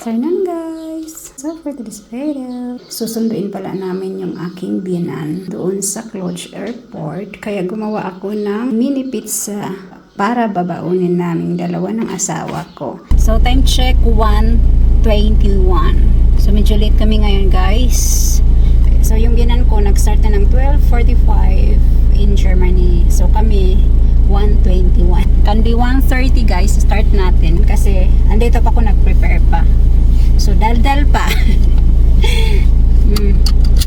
afternoon guys! So for today's video, susunduin pala namin yung aking biyanan doon sa Cluj Airport. Kaya gumawa ako ng mini pizza para babaunin namin dalawa ng asawa ko. So time check 1:21. So medyo late kami ngayon guys. So yung biyanan ko nag-start na ng 12:45 in Germany. So kami 1:21. Kandi 1:30 guys, start natin kasi andito pa ako nag-prepare pa. So daldal pa.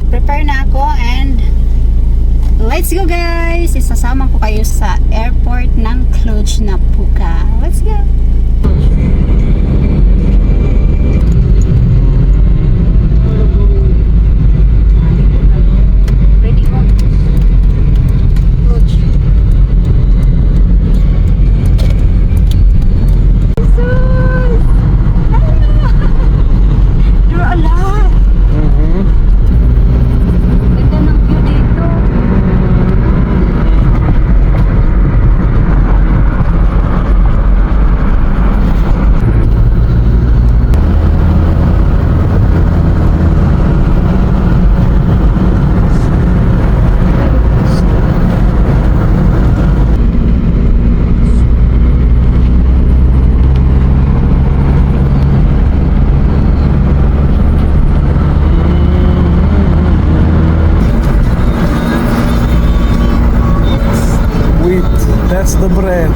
Prepare na ako and let's go guys! Isasama ko kayo sa airport ng Cluj Napoca. Let's go! That's the bread.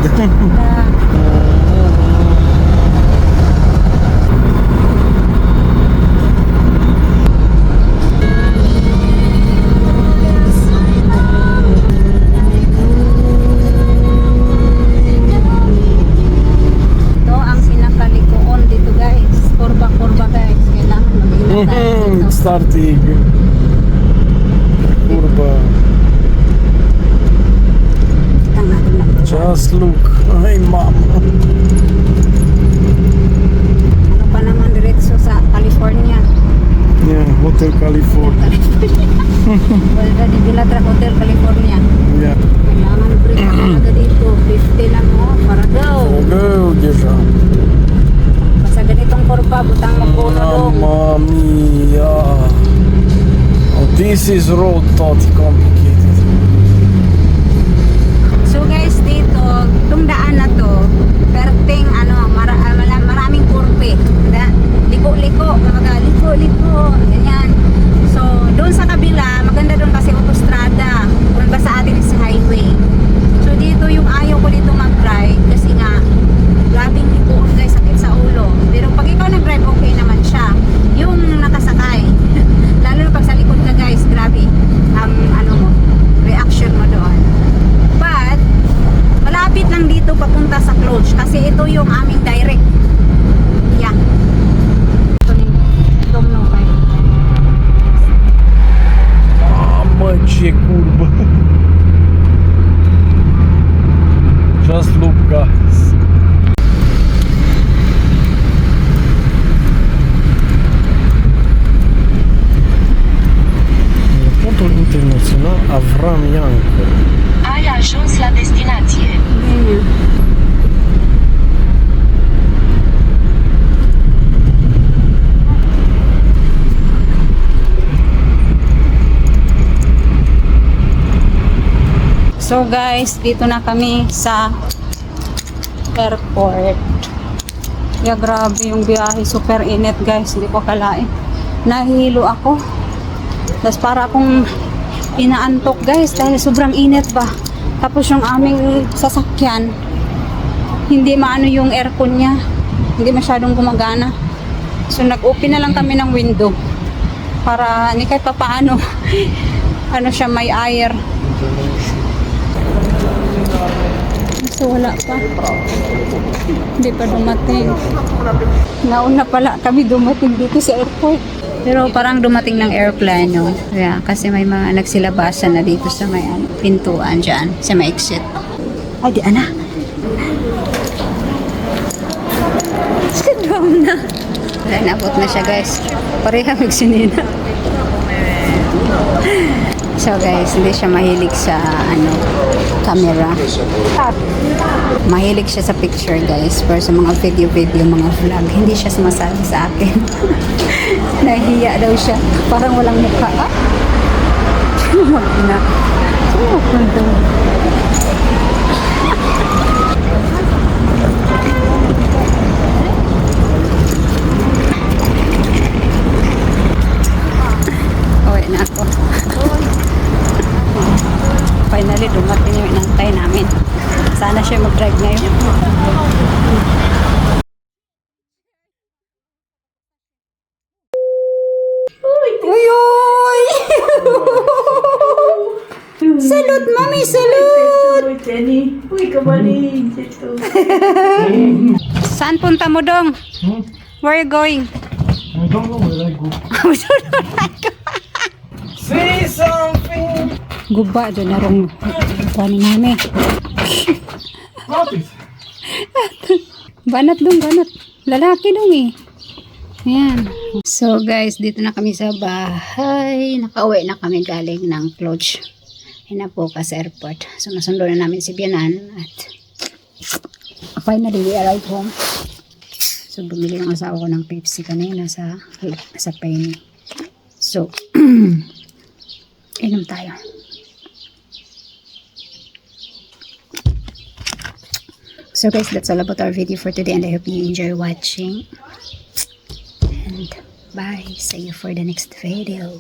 Starting kurba. Just look, ay ma'am. Ano pa naman diretso sa California? Yeah, Hotel California. Wala di Bilatra Hotel California. Yeah. Kailangan break talaga dito. 50 lang oh, para go. Go, Gesha. Basta ganitong kurba, butang magpunulong. Mamma mia. Oh, this is road totally complicated. So guys, dito, itong daan na to, perting maraming kurve. Liko-liko, liko-liko, ganyan. So, doon sa kabila, maganda doon kasi autostrada. Kung ba sa atin is highway. So, dito yung ayaw ko dito mag-drive kasi nga, grabing liko guys, sakit sa ulo. Pero pag ikaw nag-drive, okay naman siya. Yung nakasakay, lalo na pag sa likod ka guys, grabe, ang reaction mo doon. But, malapit lang dito papunta sa Cluj kasi ito yung aming direct. Yeah. Ito na yung no, right? Măcie curba. Just look guys. Aeroportul internațional Avram Iancu. Ai ajuns la destinație. So guys, dito na kami sa airport. Yeah, grabe yung biyahe. Super init guys. Hindi ko akalain. Nahihilo ako. Tapos para akong inaantok guys dahil sobrang init ba. Tapos yung aming sasakyan, hindi maano yung aircon niya. Hindi masyadong gumagana. So nag-open na lang kami ng window para ni kahit pa paano ano siya, may air. So wala pa. Hindi pa dumating. Nauna pala kami dumating dito sa airport. Pero parang dumating ng airplane, no? Yeah, kasi may mga nagsilabasan na dito sa may pintuan dyan, sa may exit. Ay, di ana. Sidwam na. Wala, nabot na siya, guys. Pareha magsinina. So, guys, hindi siya mahilig sa, camera. Mahilig siya sa picture guys, pero sa mga video, mga vlog, hindi siya sumasali sa akin. Nahihiya daw siya. Parang walang mukha. Ah? Magna. Uwi na ako. Finally, dumating yung inantay namin. Sana siya mag-drive ngayon. Uy, uy! Salud, mami, salud! Uy, kabalik. Ito. Saan punta mo, Dong? Where are you going? I don't know where I go. Say something! Guba, dyan na rong kuha ni mami. What is Banat dong, banat. Lalaki dong eh. Ayan. So guys, dito na kami sa bahay. Nakauwi na kami galing ng Cloch. Hinapoka sa airport. So nasundo na namin si Bianan. At finally, we arrived home. So bumili ang asawa ko ng Pepsi kanina sa Penny. So, inom tayo. So guys, that's all about our video for today and I hope you enjoy watching. And bye. See you for the next video.